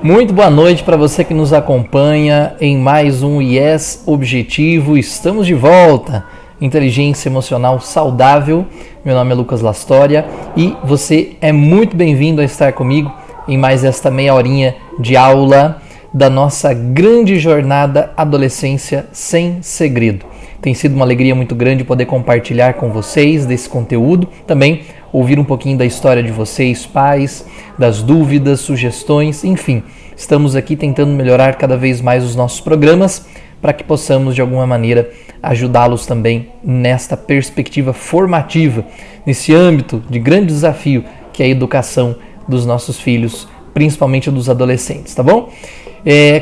Muito boa noite para você que nos acompanha em mais um IES Objetivo. Estamos de volta. Inteligência emocional saudável. Meu nome é Lucas Lastória e você é muito bem-vindo a estar comigo em mais esta meia horinha de aula da nossa grande jornada Adolescência Sem Segredo. Tem sido uma alegria muito grande poder compartilhar com vocês desse conteúdo. Também ouvir um pouquinho da história de vocês, pais, das dúvidas, sugestões, enfim. Estamos aqui tentando melhorar cada vez mais os nossos programas para que possamos, de alguma maneira, ajudá-los também nesta perspectiva formativa, nesse âmbito de grande desafio que é a educação dos nossos filhos, principalmente dos adolescentes, tá bom?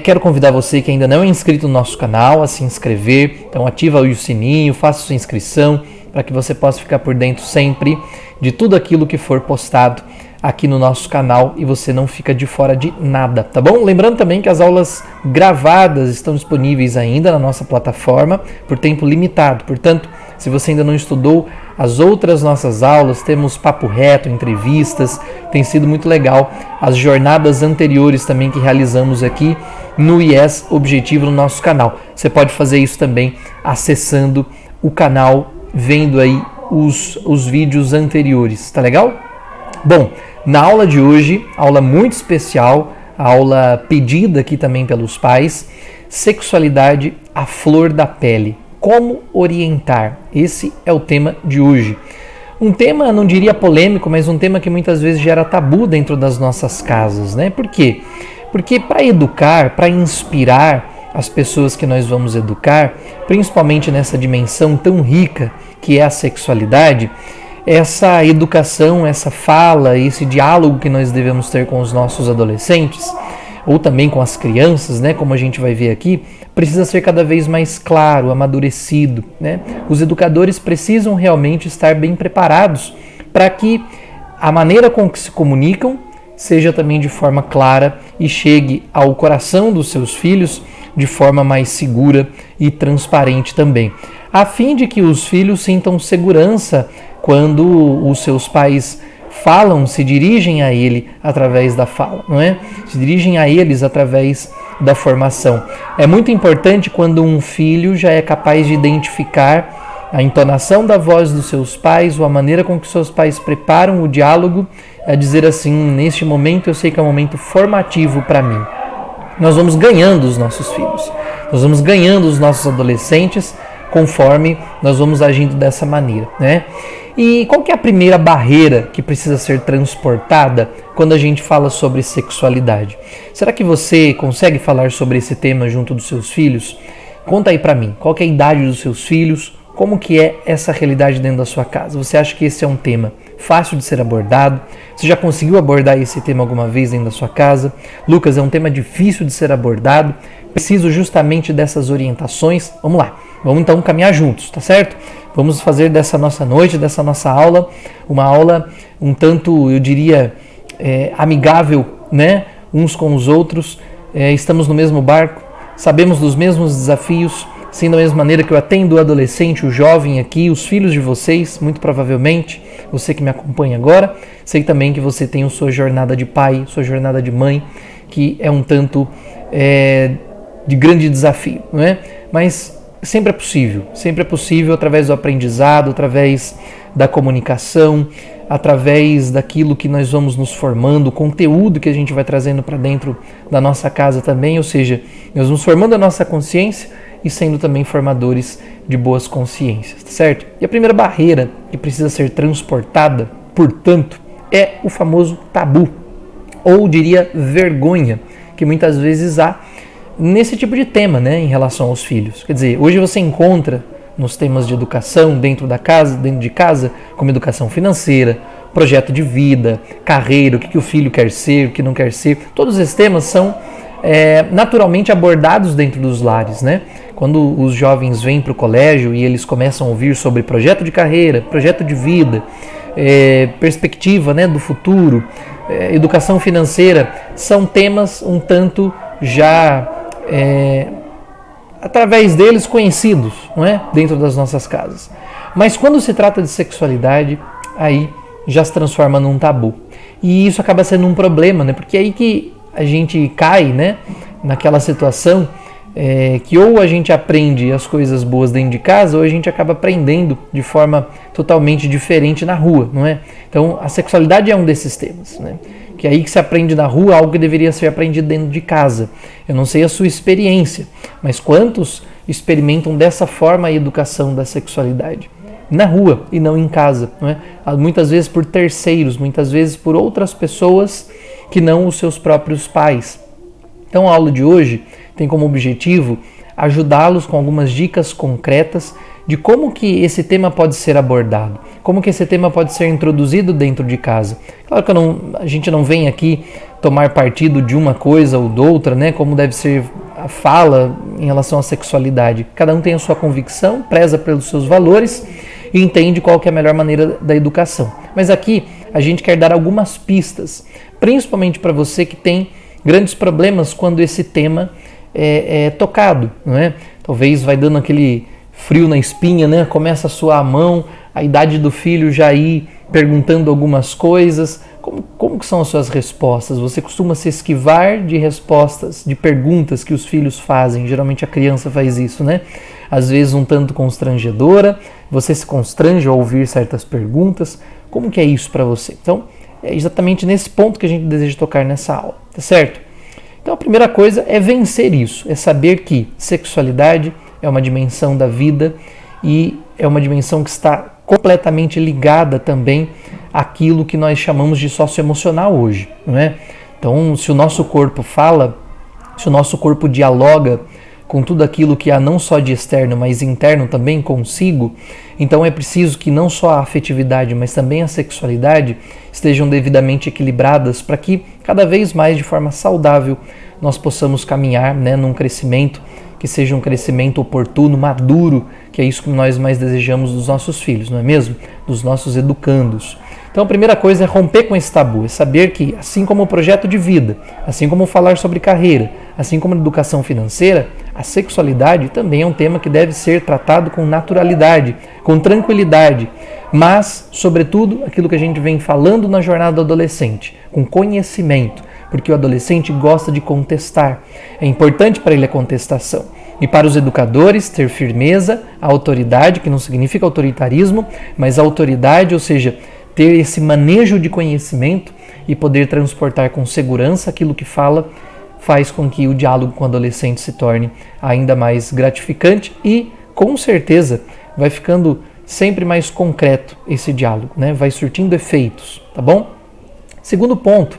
Quero convidar você que ainda não é inscrito no nosso canal a se inscrever, então ativa o sininho, faça sua inscrição para que você possa ficar por dentro sempre de tudo aquilo que for postado aqui no nosso canal e você não fica de fora de nada, tá bom? Lembrando também que as aulas gravadas estão disponíveis ainda na nossa plataforma por tempo limitado, portanto, se você ainda não estudou as outras nossas aulas, temos papo reto, entrevistas, tem sido muito legal as jornadas anteriores também que realizamos aqui no IES Objetivo no nosso canal. Você pode fazer isso também acessando o canal, vendo aí os vídeos anteriores, tá legal? Bom, na aula de hoje, aula muito especial, aula pedida aqui também pelos pais, sexualidade à flor da pele. Como orientar? Esse é o tema de hoje. Um tema, não diria polêmico, mas um tema que muitas vezes gera tabu dentro das nossas casas, né? Por quê? Porque para educar, para inspirar as pessoas que nós vamos educar, principalmente nessa dimensão tão rica que é a sexualidade, essa educação, essa fala, esse diálogo que nós devemos ter com os nossos adolescentes, ou também com as crianças, né, como a gente vai ver aqui, precisa ser cada vez mais claro, amadurecido, né? Os educadores precisam realmente estar bem preparados para que a maneira com que se comunicam seja também de forma clara e chegue ao coração dos seus filhos de forma mais segura e transparente também, a fim de que os filhos sintam segurança quando os seus pais falam, se dirigem a ele através da fala, não é? Se dirigem a eles através da formação. É muito importante quando um filho já é capaz de identificar a entonação da voz dos seus pais ou a maneira com que seus pais preparam o diálogo, a dizer assim, neste momento eu sei que é um momento formativo para mim. Nós vamos ganhando os nossos filhos, nós vamos ganhando os nossos adolescentes conforme nós vamos agindo dessa maneira, né? E qual que é a primeira barreira que precisa ser transportada quando a gente fala sobre sexualidade? Será que você consegue falar sobre esse tema junto dos seus filhos? Conta aí pra mim, qual que é a idade dos seus filhos? Como que é essa realidade dentro da sua casa? Você acha que esse é um tema fácil de ser abordado? Você já conseguiu abordar esse tema alguma vez dentro da sua casa? Lucas, é um tema difícil de ser abordado, preciso justamente dessas orientações. Vamos lá, vamos então caminhar juntos, tá certo? Vamos fazer dessa nossa noite, dessa nossa aula, uma aula um tanto, eu diria, amigável, né? Uns com os outros, estamos no mesmo barco, sabemos dos mesmos desafios, sendo da mesma maneira que eu atendo o adolescente, o jovem aqui, os filhos de vocês, muito provavelmente, você que me acompanha agora, sei também que você tem a sua jornada de pai, sua jornada de mãe, que é um tanto de grande desafio, não é? Mas sempre é possível através do aprendizado, através da comunicação, através daquilo que nós vamos nos formando, o conteúdo que a gente vai trazendo para dentro da nossa casa também, ou seja, nós vamos formando a nossa consciência e sendo também formadores de boas consciências, tá certo? E a primeira barreira que precisa ser transportada, portanto, é o famoso tabu, ou diria vergonha, que muitas vezes há nesse tipo de tema, né, em relação aos filhos. Quer dizer, hoje você encontra nos temas de educação dentro de casa, como educação financeira, projeto de vida, carreira, o que o filho quer ser, o que não quer ser. Todos esses temas são naturalmente abordados dentro dos lares, né? Quando os jovens vêm para o colégio e eles começam a ouvir sobre projeto de carreira, projeto de vida, perspectiva, né, do futuro, educação financeira, são temas um tanto já através deles conhecidos, não é? Dentro das nossas casas. Mas quando se trata de sexualidade, aí já se transforma num tabu. E isso acaba sendo um problema, né? Porque é aí que a gente cai, né, naquela situação que ou a gente aprende as coisas boas dentro de casa ou a gente acaba aprendendo de forma totalmente diferente na rua, não é? Então a sexualidade é um desses temas, né? Que é aí que se aprende na rua algo que deveria ser aprendido dentro de casa. Eu não sei a sua experiência, mas quantos experimentam dessa forma a educação da sexualidade? Na rua e não em casa, não é? Muitas vezes por terceiros, muitas vezes por outras pessoas que não os seus próprios pais. Então a aula de hoje tem como objetivo ajudá-los com algumas dicas concretas de como que esse tema pode ser abordado, como que esse tema pode ser introduzido dentro de casa. Claro que a gente não vem aqui tomar partido de uma coisa ou de outra, né? Como deve ser a fala em relação à sexualidade. Cada um tem a sua convicção, preza pelos seus valores e entende qual que é a melhor maneira da educação. Mas aqui a gente quer dar algumas pistas, principalmente para você que tem grandes problemas quando esse tema é tocado, não é? Talvez vai dando aquele frio na espinha, né? Começa a suar a mão, a idade do filho já ir perguntando algumas coisas. Como que são as suas respostas? Você costuma se esquivar de respostas, de perguntas que os filhos fazem? Geralmente a criança faz isso, né? Às vezes um tanto constrangedora, você se constrange ao ouvir certas perguntas. Como que é isso para você? Então, é exatamente nesse ponto que a gente deseja tocar nessa aula, tá certo? Então a primeira coisa é vencer isso, é saber que sexualidade é uma dimensão da vida e é uma dimensão que está completamente ligada também àquilo que nós chamamos de socioemocional hoje, não é? Então, se o nosso corpo fala, se o nosso corpo dialoga com tudo aquilo que há não só de externo, mas interno também consigo, então é preciso que não só a afetividade, mas também a sexualidade estejam devidamente equilibradas para que cada vez mais de forma saudável nós possamos caminhar, né, num crescimento que seja um crescimento oportuno, maduro, que é isso que nós mais desejamos dos nossos filhos, não é mesmo? Dos nossos educandos. Então a primeira coisa é romper com esse tabu, é saber que, assim como o projeto de vida, assim como falar sobre carreira, assim como a educação financeira, a sexualidade também é um tema que deve ser tratado com naturalidade, com tranquilidade, mas, sobretudo, aquilo que a gente vem falando na jornada do adolescente, com conhecimento, porque o adolescente gosta de contestar. É importante para ele a contestação. E para os educadores, ter firmeza, a autoridade, que não significa autoritarismo, mas a autoridade, ou seja, ter esse manejo de conhecimento e poder transportar com segurança aquilo que fala, faz com que o diálogo com o adolescente se torne ainda mais gratificante e, com certeza, vai ficando sempre mais concreto esse diálogo, né? Vai surtindo efeitos, tá bom? Segundo ponto,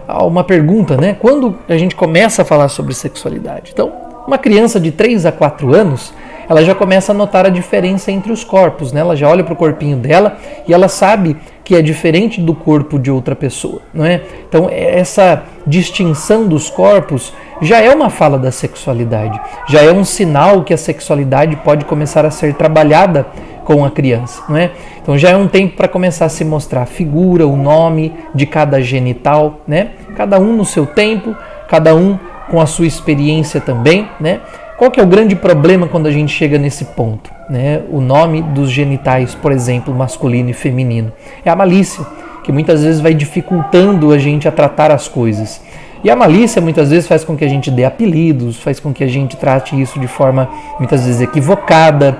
uma pergunta, né? Quando a gente começa a falar sobre sexualidade? Então, uma criança de 3 a 4 anos, ela já começa a notar a diferença entre os corpos, né? Ela já olha para o corpinho dela e ela sabe que é diferente do corpo de outra pessoa, não é? Então, essa distinção dos corpos já é uma fala da sexualidade, já é um sinal que a sexualidade pode começar a ser trabalhada com a criança, não é? Então já é um tempo para começar a se mostrar a figura, o nome de cada genital, né? Cada um no seu tempo, cada um com a sua experiência também, né? Qual que é o grande problema quando a gente chega nesse ponto, né? O nome dos genitais, por exemplo, masculino e feminino, é a malícia, que muitas vezes vai dificultando a gente a tratar as coisas. E a malícia muitas vezes faz com que a gente dê apelidos, faz com que a gente trate isso de forma muitas vezes equivocada,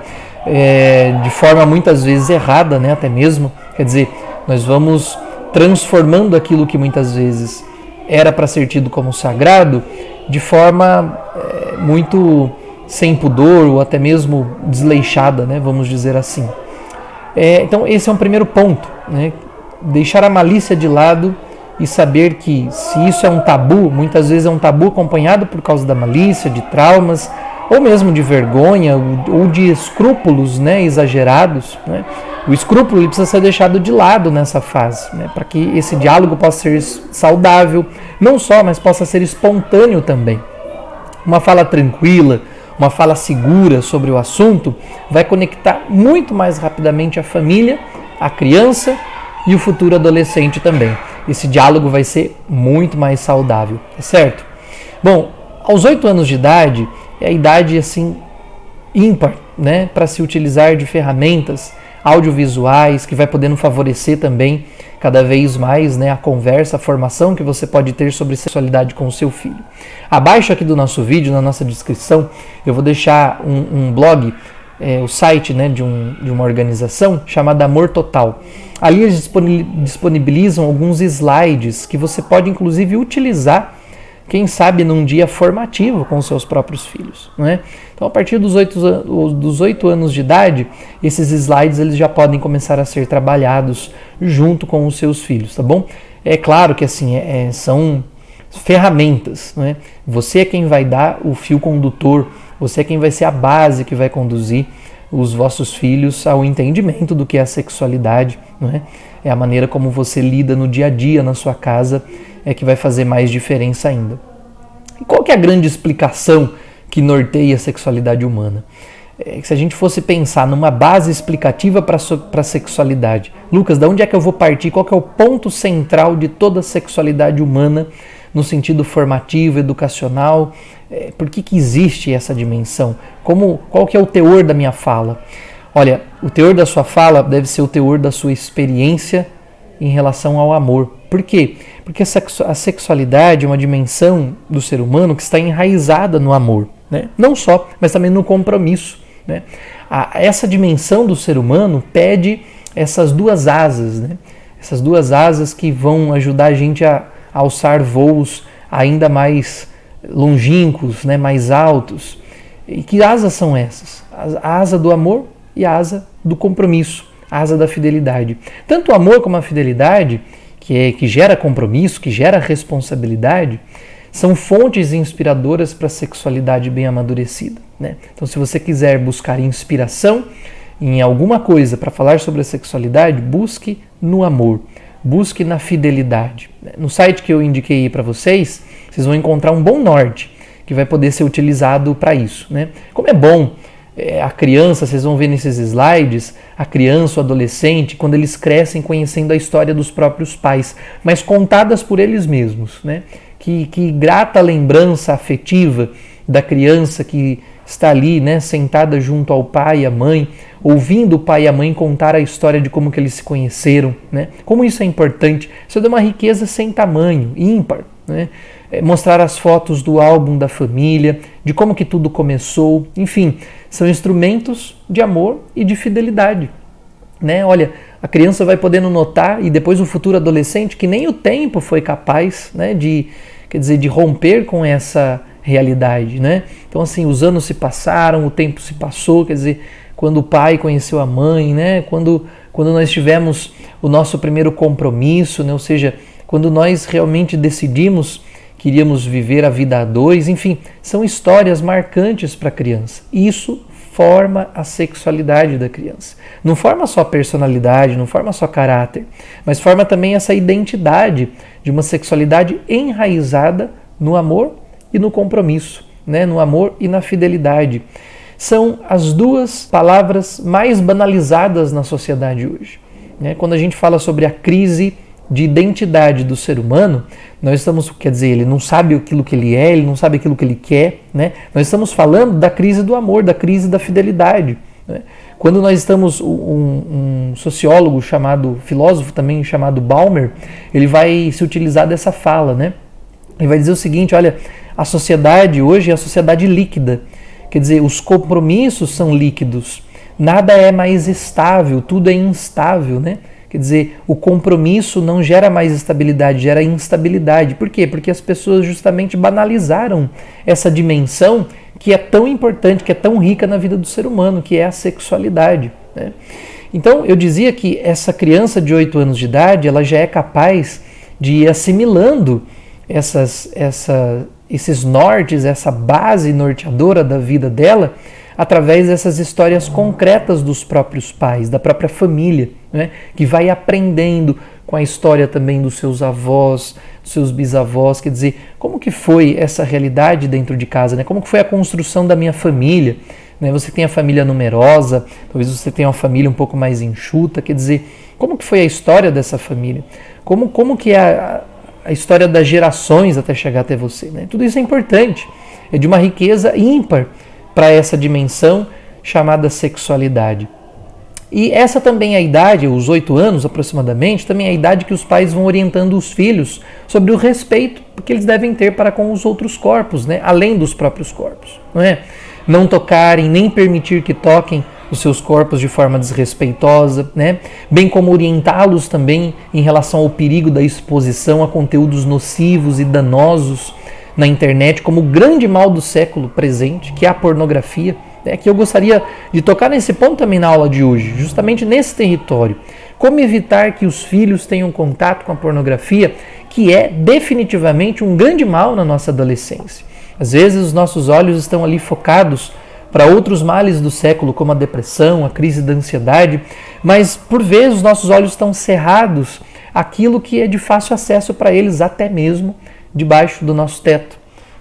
de forma muitas vezes errada, né, até mesmo. Quer dizer, nós vamos transformando aquilo que muitas vezes era para ser tido como sagrado de forma muito sem pudor ou até mesmo desleixada, né, vamos dizer assim. Então esse é um primeiro ponto, né, deixar a malícia de lado e saber que se isso é um tabu, muitas vezes é um tabu acompanhado por causa da malícia, de traumas, ou mesmo de vergonha, ou de escrúpulos, né, exagerados, né? O escrúpulo ele precisa ser deixado de lado nessa fase, né, para que esse diálogo possa ser saudável, não só, mas possa ser espontâneo também. Uma fala tranquila, uma fala segura sobre o assunto vai conectar muito mais rapidamente a família, a criança e o futuro adolescente também. Esse diálogo vai ser muito mais saudável, tá certo? Bom, aos 8 anos de idade, é a idade assim ímpar, né, para se utilizar de ferramentas audiovisuais, que vai podendo favorecer também cada vez mais, né, a conversa, a formação que você pode ter sobre sexualidade com o seu filho. Abaixo aqui do nosso vídeo, na nossa descrição, eu vou deixar um blog, o site, né, de uma organização chamada Amor Total. Ali eles disponibilizam alguns slides que você pode inclusive utilizar, quem sabe num dia formativo com os seus próprios filhos, não é? Então, a partir dos 8 anos de idade, esses slides eles já podem começar a ser trabalhados junto com os seus filhos, tá bom? É claro que assim, são ferramentas, não é? Você é quem vai dar o fio condutor, você é quem vai ser a base que vai conduzir os vossos filhos ao entendimento do que é a sexualidade, não é? É a maneira como você lida no dia a dia na sua casa que vai fazer mais diferença ainda. E qual que é a grande explicação que norteia a sexualidade humana? Que se a gente fosse pensar numa base explicativa para a sexualidade, Lucas, de onde é que eu vou partir? Qual que é o ponto central de toda a sexualidade humana no sentido formativo, educacional? Por que existe essa dimensão? Qual que é o teor da minha fala? Olha, o teor da sua fala deve ser o teor da sua experiência em relação ao amor. Por quê? Porque a sexualidade é uma dimensão do ser humano que está enraizada no amor, né? Não só, mas também no compromisso, né? Essa dimensão do ser humano pede essas duas asas, né? Essas duas asas que vão ajudar a gente a alçar voos ainda mais longínquos, né? Mais altos. E que asas são essas? A asa do amor e a asa do compromisso, a asa da fidelidade. Tanto o amor como a fidelidade, que gera compromisso, que gera responsabilidade, são fontes inspiradoras para a sexualidade bem amadurecida, né? Então, se você quiser buscar inspiração em alguma coisa para falar sobre a sexualidade, busque no amor, busque na fidelidade. No site que eu indiquei para vocês, vocês vão encontrar um bom norte que vai poder ser utilizado para isso, né? Como é bom a criança, vocês vão ver nesses slides, a criança, o adolescente, quando eles crescem conhecendo a história dos próprios pais, mas contadas por eles mesmos, né? Que grata lembrança afetiva da criança que está ali, né, sentada junto ao pai e à mãe, ouvindo o pai e a mãe contar a história de como que eles se conheceram, né? Como isso é importante, isso é de uma riqueza sem tamanho, ímpar, né? Mostrar as fotos do álbum da família, de como que tudo começou, enfim, são instrumentos de amor e de fidelidade, né? Olha, a criança vai podendo notar, e depois o futuro adolescente, que nem o tempo foi capaz, né, de romper com essa realidade, né? Então, assim, os anos se passaram, o tempo se passou, quer dizer, quando o pai conheceu a mãe, né? Quando nós tivemos o nosso primeiro compromisso, né? Ou seja, quando nós realmente decidimos que iríamos viver a vida a dois, enfim, são histórias marcantes para a criança. Isso forma a sexualidade da criança. Não forma só personalidade, não forma só caráter, mas forma também essa identidade de uma sexualidade enraizada no amor e no compromisso, né? No amor e na fidelidade. São as duas palavras mais banalizadas na sociedade hoje, né? Quando a gente fala sobre a crise de identidade do ser humano, nós estamos, quer dizer, ele não sabe aquilo que ele é, ele não sabe aquilo que ele quer, né? Nós estamos falando da crise do amor, da crise da fidelidade, né? Quando nós estamos, um sociólogo filósofo também chamado Ballmer, ele vai se utilizar dessa fala, né? Ele vai dizer o seguinte, olha, a sociedade hoje é a sociedade líquida, quer dizer, os compromissos são líquidos, nada é mais estável, tudo é instável, né? Quer dizer, o compromisso não gera mais estabilidade, gera instabilidade. Por quê? Porque as pessoas justamente banalizaram essa dimensão que é tão importante, que é tão rica na vida do ser humano, que é a sexualidade, né? Então, eu dizia que essa criança de 8 anos de idade, ela já é capaz de ir assimilando esses nortes, essa base norteadora da vida dela, através dessas histórias concretas dos próprios pais, da própria família, né? Que vai aprendendo com a história também dos seus avós, dos seus bisavós, quer dizer, como que foi essa realidade dentro de casa, né? Como que foi a construção da minha família, né? Você tem a família numerosa, talvez você tenha uma família um pouco mais enxuta, quer dizer, como que foi a história dessa família? Como que é a história das gerações até chegar até você, né? Tudo isso é importante, é de uma riqueza ímpar para essa dimensão chamada sexualidade. E essa também é a idade, os 8 anos aproximadamente, também é a idade que os pais vão orientando os filhos sobre o respeito que eles devem ter para com os outros corpos, né? Além dos próprios corpos. Não é? Não tocarem, nem permitir que toquem os seus corpos de forma desrespeitosa, né? Bem como orientá-los também em relação ao perigo da exposição a conteúdos nocivos e danosos na internet, como o grande mal do século presente, que é a pornografia. Que eu gostaria de tocar nesse ponto também na aula de hoje, justamente nesse território. Como evitar que os filhos tenham contato com a pornografia, que é definitivamente um grande mal na nossa adolescência. Às vezes os nossos olhos estão ali focados para outros males do século, como a depressão, a crise da ansiedade, mas por vezes os nossos olhos estão cerrados àquilo que é de fácil acesso para eles, até mesmo debaixo do nosso teto,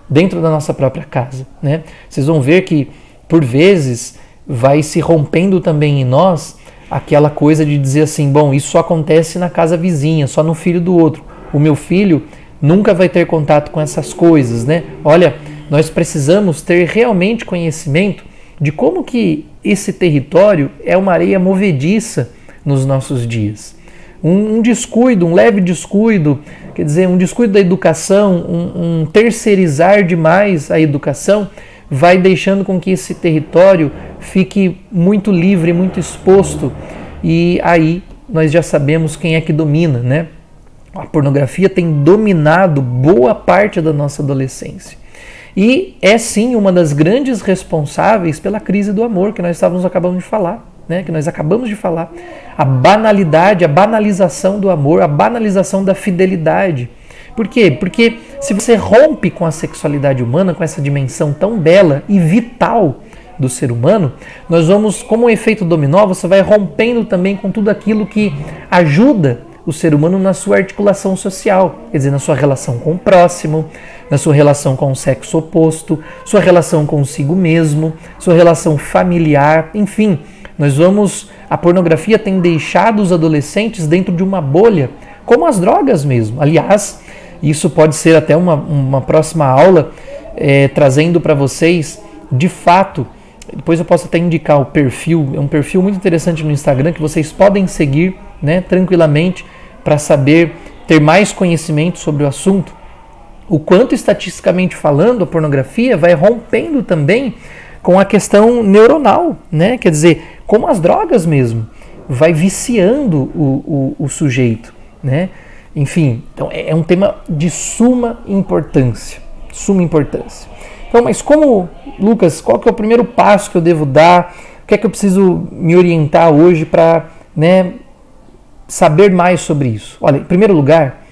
dentro da nossa própria casa, né? Vocês vão ver que por vezes vai se rompendo também em nós aquela coisa de dizer assim, bom, isso só acontece na casa vizinha, só no filho do outro. O meu filho nunca vai ter contato com essas coisas, né? Olha, nós precisamos ter realmente conhecimento de como que esse território é uma areia movediça nos nossos dias. Um descuido, um leve descuido, quer dizer, um descuido da educação, um terceirizar demais a educação, vai deixando com que esse território fique muito livre, muito exposto, e aí nós já sabemos quem é que domina, né? A pornografia tem dominado boa parte da nossa adolescência. E é sim uma das grandes responsáveis pela crise do amor que nós acabamos de falar, né? Que nós acabamos de falar. A banalidade, a banalização do amor, a banalização da fidelidade. Por quê? Porque se você rompe com a sexualidade humana, com essa dimensão tão bela e vital do ser humano, nós vamos, como um efeito dominó, você vai rompendo também com tudo aquilo que ajuda o ser humano na sua articulação social, quer dizer, na sua relação com o próximo, na sua relação com o sexo oposto, sua relação consigo mesmo, sua relação familiar, enfim, a pornografia tem deixado os adolescentes dentro de uma bolha, como as drogas mesmo. Aliás, isso pode ser até uma próxima aula, trazendo para vocês, de fato, depois eu posso até indicar o perfil, é um perfil muito interessante no Instagram que vocês podem seguir, né, tranquilamente, para saber, ter mais conhecimento sobre o assunto. O quanto, estatisticamente falando, a pornografia vai rompendo também com a questão neuronal, né? Quer dizer, como as drogas mesmo, vai viciando o sujeito, né? Enfim, então é um tema de suma importância, Então, mas como, Lucas, qual que é o primeiro passo que eu devo dar? O que é que eu preciso me orientar hoje para, né, saber mais sobre isso? Olha, em primeiro lugar,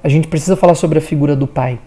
a gente precisa falar sobre a figura do pai.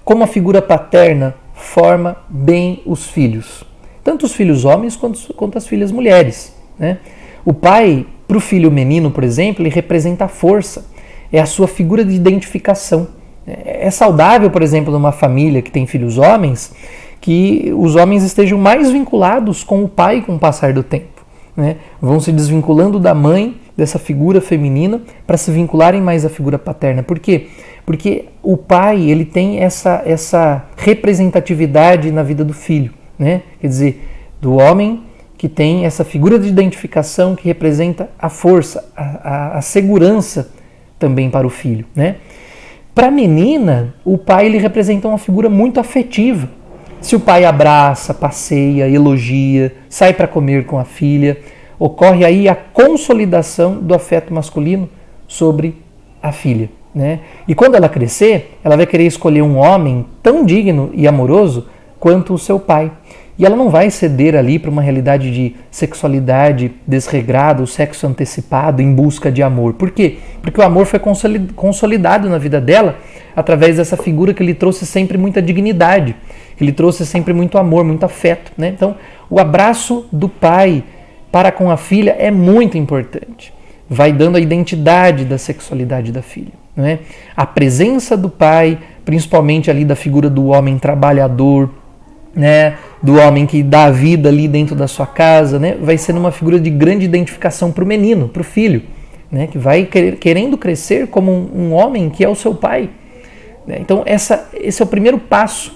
Como a figura paterna forma bem os filhos, tanto os filhos homens quanto as filhas mulheres, né? O pai, para o filho menino, por exemplo, ele representa a força, é a sua figura de identificação. É saudável, por exemplo, numa família que tem filhos homens, que os homens estejam mais vinculados com o pai com o passar do tempo, né? Vão se desvinculando da mãe, dessa figura feminina, para se vincularem mais à figura paterna. Por quê? Porque o pai, ele tem essa representatividade na vida do filho, né? Quer dizer, do homem que tem essa figura de identificação que representa a força, a segurança também para o filho, né? Para a menina, o pai, ele representa uma figura muito afetiva. Se o pai abraça, passeia, elogia, sai para comer com a filha, ocorre aí a consolidação do afeto masculino sobre a filha, né? E quando ela crescer, ela vai querer escolher um homem tão digno e amoroso quanto o seu pai. E ela não vai ceder ali para uma realidade de sexualidade desregrada, o sexo antecipado em busca de amor. Por quê? Porque o amor foi consolidado na vida dela através dessa figura que lhe trouxe sempre muita dignidade, que lhe trouxe sempre muito amor, muito afeto, né? Então, o abraço do pai para com a filha é muito importante. Vai dando a identidade da sexualidade da filha, né? A presença do pai, principalmente ali da figura do homem trabalhador, né, do homem que dá a vida ali dentro da sua casa, né, vai sendo uma figura de grande identificação para o menino, para o filho, né, que vai querendo crescer como um homem que é o seu pai, né? Então esse é o primeiro passo,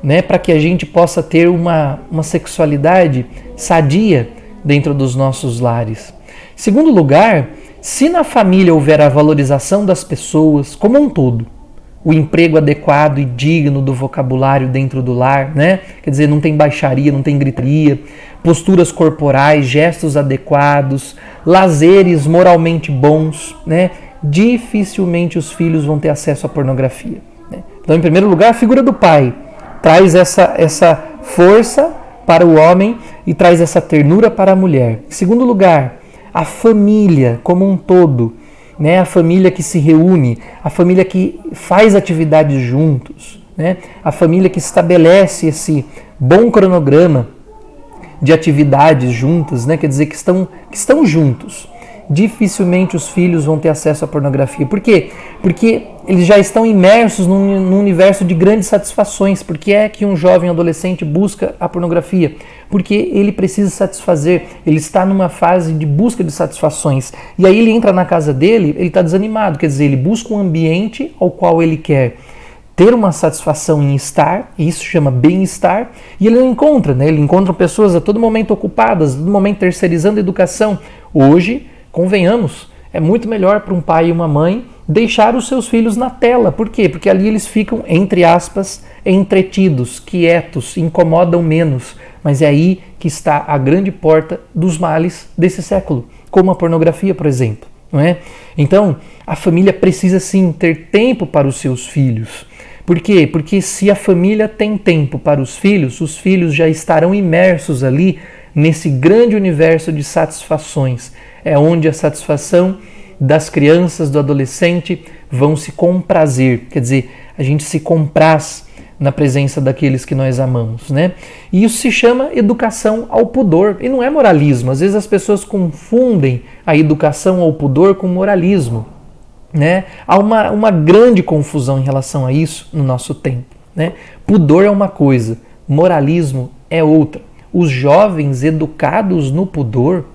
né, para que a gente possa ter uma sexualidade sadia dentro dos nossos lares. Segundo lugar, se na família houver a valorização das pessoas como um todo, o emprego adequado e digno do vocabulário dentro do lar, né? Quer dizer, não tem baixaria, não tem gritaria, posturas corporais, gestos adequados, lazeres moralmente bons, né? Dificilmente os filhos vão ter acesso à pornografia, né? Então, em primeiro lugar, a figura do pai traz essa força para o homem e traz essa ternura para a mulher. Em segundo lugar, a família como um todo, né? A família que se reúne, a família que faz atividades juntos, né? A família que estabelece esse bom cronograma de atividades juntas, né? Quer dizer, que estão juntos. Dificilmente os filhos vão ter acesso à pornografia. Por quê? Porque eles já estão imersos num universo de grandes satisfações. Por que é que um jovem adolescente busca a pornografia? Porque ele precisa satisfazer, ele está numa fase de busca de satisfações. E aí ele entra na casa dele, ele está desanimado, quer dizer, ele busca um ambiente ao qual ele quer ter uma satisfação em estar, e isso chama bem-estar, e ele não encontra, né? Ele encontra pessoas a todo momento ocupadas, a todo momento terceirizando a educação. Hoje, convenhamos, é muito melhor para um pai e uma mãe deixar os seus filhos na tela. Por quê? Porque ali eles ficam, entre aspas, entretidos, quietos, incomodam menos. Mas é aí que está a grande porta dos males desse século, como a pornografia, por exemplo, não é? Então, a família precisa sim ter tempo para os seus filhos. Por quê? Porque se a família tem tempo para os filhos já estarão imersos ali nesse grande universo de satisfações. É onde a satisfação das crianças, do adolescente vão se comprazer. Quer dizer, a gente se compraz na presença daqueles que nós amamos, né? E isso se chama educação ao pudor. E não é moralismo. Às vezes as pessoas confundem a educação ao pudor com moralismo, né? Há uma grande confusão em relação a isso no nosso tempo, né? Pudor é uma coisa, moralismo é outra. Os jovens educados no pudor,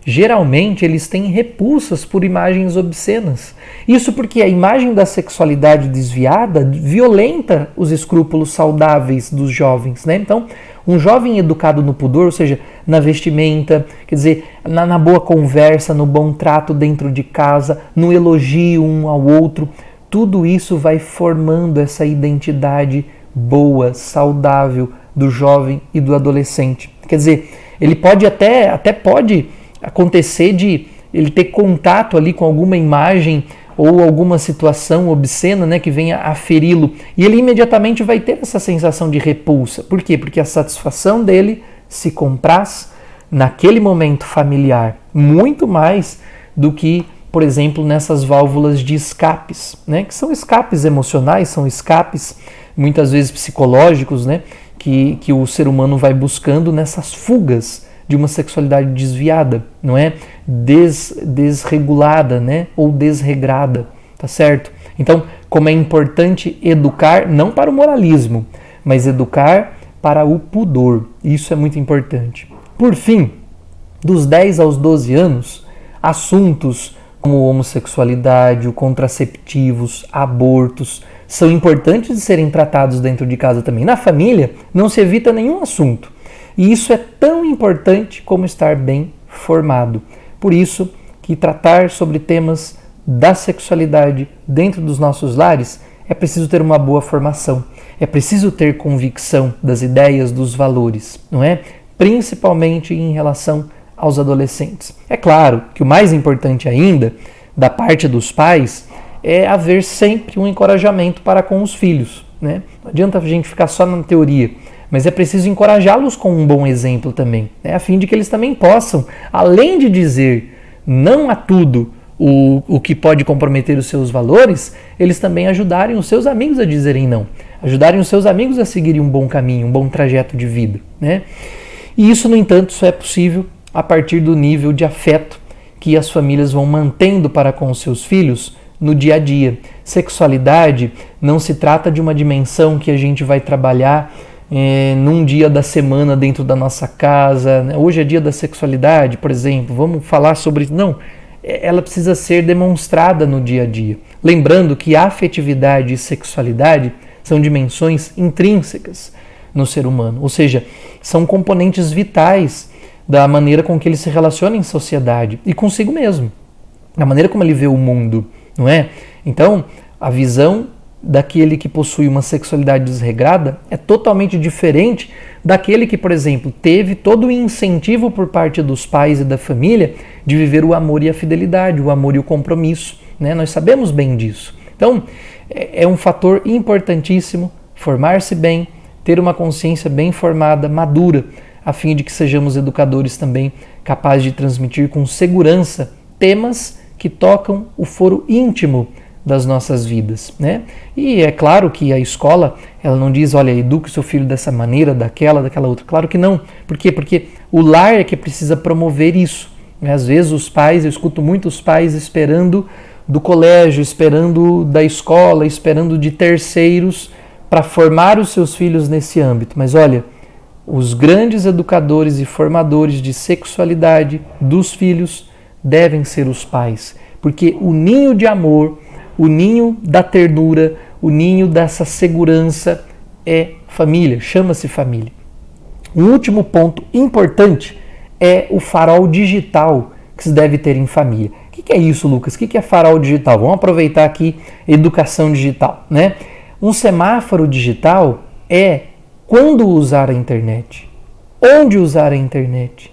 geralmente eles têm repulsas por imagens obscenas. Isso porque a imagem da sexualidade desviada violenta os escrúpulos saudáveis dos jovens, né? Então, um jovem educado no pudor, ou seja, na vestimenta, quer dizer, na boa conversa, no bom trato dentro de casa, no elogio um ao outro, tudo isso vai formando essa identidade boa, saudável do jovem e do adolescente. Quer dizer, ele pode até pode acontecer de ele ter contato ali com alguma imagem ou alguma situação obscena, né, que venha a feri-lo, e ele imediatamente vai ter essa sensação de repulsa. Por quê? Porque a satisfação dele se compraz naquele momento familiar, muito mais do que, por exemplo, nessas válvulas de escapes, né, que são escapes emocionais, são escapes muitas vezes psicológicos, né, que o ser humano vai buscando nessas fugas de uma sexualidade desviada, não é? Desregulada, né? Ou desregrada, tá certo? Então, como é importante educar, não para o moralismo, mas educar para o pudor. Isso é muito importante. Por fim, dos 10 aos 12 anos, assuntos como homossexualidade, contraceptivos, abortos, são importantes de serem tratados dentro de casa também. Na família, não se evita nenhum assunto. E isso é tão importante como estar bem formado. Por isso que tratar sobre temas da sexualidade dentro dos nossos lares é preciso ter uma boa formação. É preciso ter convicção das ideias, dos valores, não é? Principalmente em relação aos adolescentes. É claro que o mais importante ainda, da parte dos pais, é haver sempre um encorajamento para com os filhos, né? Não adianta a gente ficar só na teoria, mas é preciso encorajá-los com um bom exemplo também, né? A fim de que eles também possam, além de dizer não a tudo o que pode comprometer os seus valores, eles também ajudarem os seus amigos a dizerem não, ajudarem os seus amigos a seguirem um bom caminho, um bom trajeto de vida, né? E isso, no entanto, só é possível a partir do nível de afeto que as famílias vão mantendo para com os seus filhos no dia a dia. Sexualidade não se trata de uma dimensão que a gente vai trabalhar num dia da semana dentro da nossa casa. Hoje é dia da sexualidade, por exemplo, vamos falar sobre isso. Não, ela precisa ser demonstrada no dia a dia. Lembrando que afetividade e sexualidade são dimensões intrínsecas no ser humano, ou seja, são componentes vitais da maneira com que ele se relaciona em sociedade e consigo mesmo, da maneira como ele vê o mundo, não é? Então, a visão daquele que possui uma sexualidade desregrada é totalmente diferente daquele que, por exemplo, teve todo o incentivo por parte dos pais e da família de viver o amor e a fidelidade, o amor e o compromisso, né? Nós sabemos bem disso. Então, é um fator importantíssimo formar-se bem, ter uma consciência bem formada, madura, a fim de que sejamos educadores também capazes de transmitir com segurança temas que tocam o foro íntimo das nossas vidas, né? E é claro que a escola, ela não diz, olha, eduque o seu filho dessa maneira, daquela outra. Claro que não. Por quê? Porque o lar é que precisa promover isso, né? Às vezes os pais, eu escuto muitos pais esperando do colégio, esperando da escola, esperando de terceiros para formar os seus filhos nesse âmbito. Mas olha, os grandes educadores e formadores de sexualidade dos filhos devem ser os pais, porque o ninho de amor, o ninho da ternura, o ninho dessa segurança é família, chama-se família. Um último ponto importante é o farol digital que se deve ter em família. O que é isso, Lucas? O que é farol digital? Vamos aproveitar aqui educação digital, né? Um semáforo digital é quando usar a internet, onde usar a internet,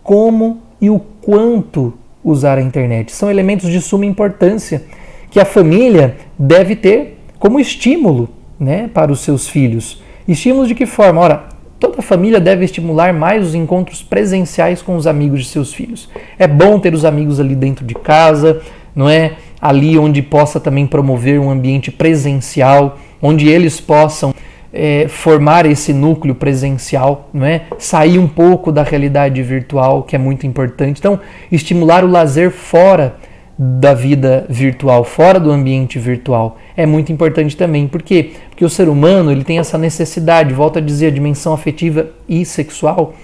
como e o quanto usar a internet. São elementos de suma importância que a família deve ter como estímulo, né, para os seus filhos. Estímulos de que forma? Ora, toda família deve estimular mais os encontros presenciais com os amigos de seus filhos. É bom ter os amigos ali dentro de casa, não é? Ali onde possa também promover um ambiente presencial, onde eles possam formar esse núcleo presencial, não é? Sair um pouco da realidade virtual, que é muito importante. Então, estimular o lazer fora da vida virtual, fora do ambiente virtual, é muito importante também. Por quê? Porque o ser humano, ele tem essa necessidade, volto a dizer, a dimensão afetiva e sexual,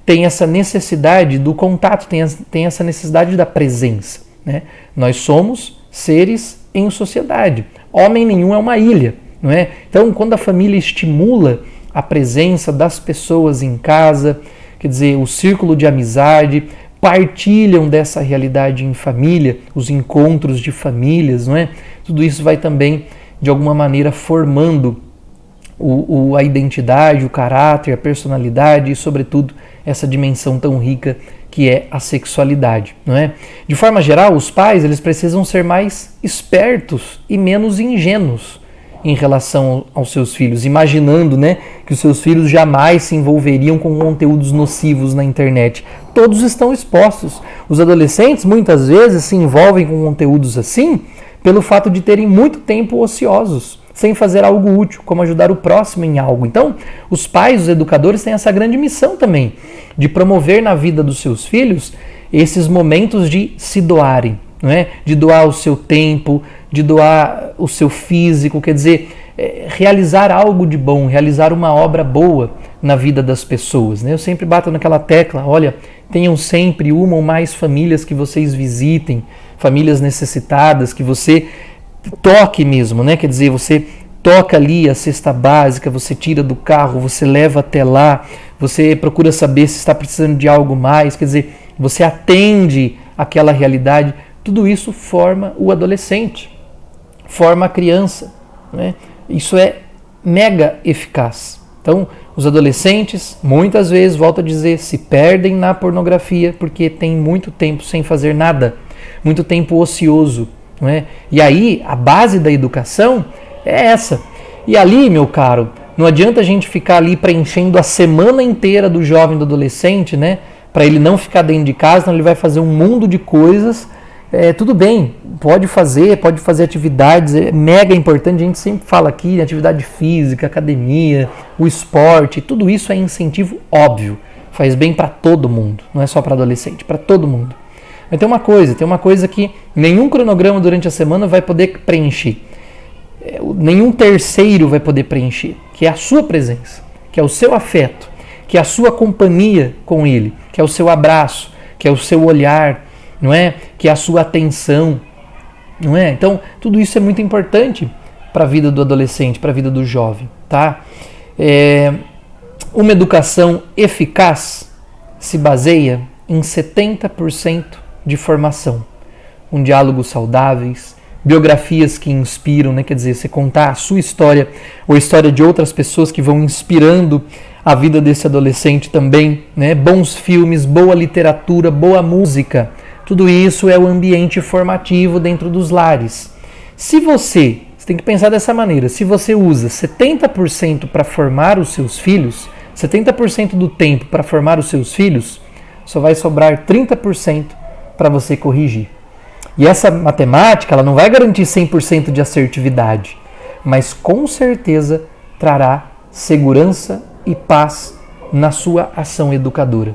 tem essa necessidade do contato, tem essa necessidade da presença, né? Nós somos seres em sociedade. Homem nenhum é uma ilha, não é? Então, quando a família estimula a presença das pessoas em casa, quer dizer, o círculo de amizade, partilham dessa realidade em família, os encontros de famílias, não é? Tudo isso vai também, de alguma maneira, formando a identidade, o caráter, a personalidade e, sobretudo, essa dimensão tão rica que é a sexualidade, não é? De forma geral, os pais, eles precisam ser mais espertos e menos ingênuos em relação aos seus filhos, imaginando, né, que os seus filhos jamais se envolveriam com conteúdos nocivos na internet. Todos estão expostos. Os adolescentes muitas vezes se envolvem com conteúdos assim pelo fato de terem muito tempo ociosos, sem fazer algo útil, como ajudar o próximo em algo. Então, os pais, os educadores têm essa grande missão também, de promover na vida dos seus filhos esses momentos de se doarem, não é? De doar o seu tempo, de doar o seu físico, quer dizer, realizar algo de bom, realizar uma obra boa na vida das pessoas, né? Eu sempre bato naquela tecla, olha, tenham sempre uma ou mais famílias que vocês visitem, famílias necessitadas, que você toque mesmo, né? Quer dizer, você toca ali a cesta básica, você tira do carro, você leva até lá, você procura saber se está precisando de algo mais, quer dizer, você atende aquela realidade. Tudo isso forma o adolescente, forma a criança, né? Isso é mega eficaz. Então, os adolescentes, muitas vezes, volto a dizer, se perdem na pornografia porque tem muito tempo sem fazer nada, muito tempo ocioso, não é? E aí, a base da educação é essa. E ali, meu caro, não adianta a gente ficar ali preenchendo a semana inteira do jovem, do adolescente, né? Para ele não ficar dentro de casa, então ele vai fazer um mundo de coisas. Tudo bem, pode fazer atividades, é mega importante, a gente sempre fala aqui, atividade física, academia, o esporte, tudo isso é incentivo óbvio, faz bem para todo mundo, não é só para adolescente, para todo mundo. Mas tem uma coisa que nenhum cronograma durante a semana vai poder preencher, nenhum terceiro vai poder preencher, que é a sua presença, que é o seu afeto, que é a sua companhia com ele, que é o seu abraço, que é o seu olhar, não é? Que é a sua atenção, não é? Então, tudo isso é muito importante para a vida do adolescente, para a vida do jovem, tá? Uma educação eficaz se baseia em 70% de formação. Diálogos saudáveis, biografias que inspiram, né? Quer dizer, você contar a sua história ou a história de outras pessoas que vão inspirando a vida desse adolescente também, né? Bons filmes, boa literatura, boa música. Tudo isso é o ambiente formativo dentro dos lares. Se você tem que pensar dessa maneira, se você usa 70% para formar os seus filhos, 70% do tempo para formar os seus filhos, só vai sobrar 30% para você corrigir. E essa matemática, ela não vai garantir 100% de assertividade, mas com certeza trará segurança e paz na sua ação educadora.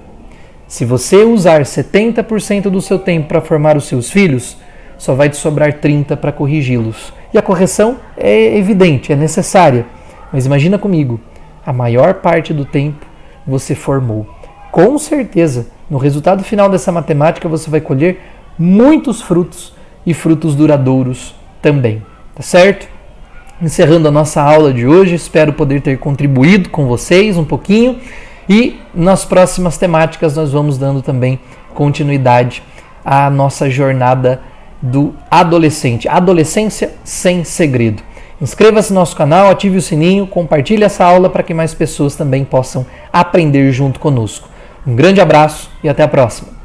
Se você usar 70% do seu tempo para formar os seus filhos, só vai te sobrar 30% para corrigi-los. E a correção é evidente, é necessária. Mas imagina comigo, a maior parte do tempo você formou. Com certeza, no resultado final dessa matemática você vai colher muitos frutos e frutos duradouros também, tá certo? Encerrando a nossa aula de hoje, espero poder ter contribuído com vocês um pouquinho e nas próximas temáticas nós vamos dando também continuidade à nossa jornada do adolescente, adolescência sem segredo. Inscreva-se no nosso canal, ative o sininho, compartilhe essa aula para que mais pessoas também possam aprender junto conosco. Um grande abraço e até a próxima!